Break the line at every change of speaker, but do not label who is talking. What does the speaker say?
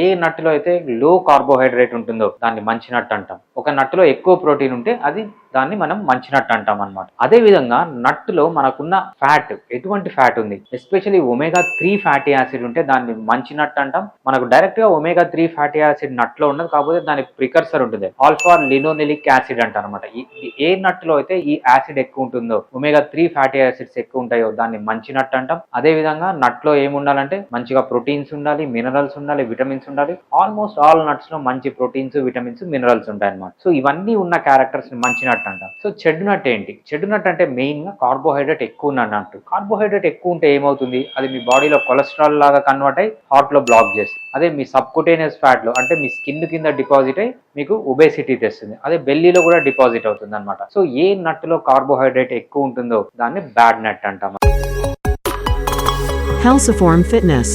ఏ నట్టులో అయితే లో కార్బోహైడ్రేట్ ఉంటుందో దాన్ని మంచి నట్టు అంటాం. ఒక నట్టులో ఎక్కువ ప్రోటీన్ ఉంటే అది దాన్ని మనం మంచి నట్టు అంటాం అనమాట. అదే విధంగా నట్టులో మనకున్న ఫ్యాట్, ఎటువంటి ఫ్యాట్ ఉంది, ఎస్పెషల్లీ ఒమేగా 3 ఫ్యాటీ యాసిడ్ ఉంటే దాన్ని మంచి నట్టు అంటాం. మనకు డైరెక్ట్ గా ఒమేగా 3 ఫ్యాటీ యాసిడ్ నట్లో ఉండదు, కాకపోతే దాని ప్రికర్సర్ ఉంటుంది, ఆల్ఫా లినోలెనిక్ యాసిడ్ అంటారు అనమాట. ఏ నట్టులో అయితే ఈ యాసిడ్ ఎక్కువ ఉంటుందో, ఒమేగా 3 ఫ్యాటీ యాసిడ్స్ ఎక్కువ ఉంటాయో దాన్ని మంచి నట్టు అంటాం. అదే విధంగా నట్లో ఏమి ఉండాలంటే మంచిగా ప్రోటీన్స్ ఉండాలి, మినరల్స్ ఉండాలి, విటమిన్స్ ఉండాలి. ఆల్మోస్ట్ ఆల్ నట్స్ లో మంచి ప్రోటీన్స్, విటమిన్స్, మినరల్స్ ఉంటాయి అనమాట. సో ఇవన్నీ ఉన్న క్యారెక్టర్స్ మంచి నట్టు అంటాం. సో చెడు నట్ ఏంటి? చెడు నట్ అంటే మెయిన్ గా కార్బోహైడ్రేట్ ఎక్కువ ఉన్న నట్టు. కార్బోహైడ్రేట్ ఎక్కువ ఉంటే ఏమవుతుంది, అది మీ బాడీలో కొలెస్ట్రాల్ లాగా కన్వర్ట్ అయ్యి హార్ట్ లో బ్లాక్ చేస్తుంది. అదే మీ సబ్కుటేనియస్ ఫ్యాట్ లో అంటే మీ స్కిన్ కింద డిపాజిట్ అయ్యి మీకు ఒబేసిటీ తెస్తుంది. అదే బెల్లీలో కూడా డిపాజిట్ అవుతుంది అనమాట. సో ఏ నట్టులో కార్బోహైడ్రేట్ ఎక్కువ ఉంటుందో దాన్ని బ్యాడ్ నట్ అంటాం.
Healthiform Fitness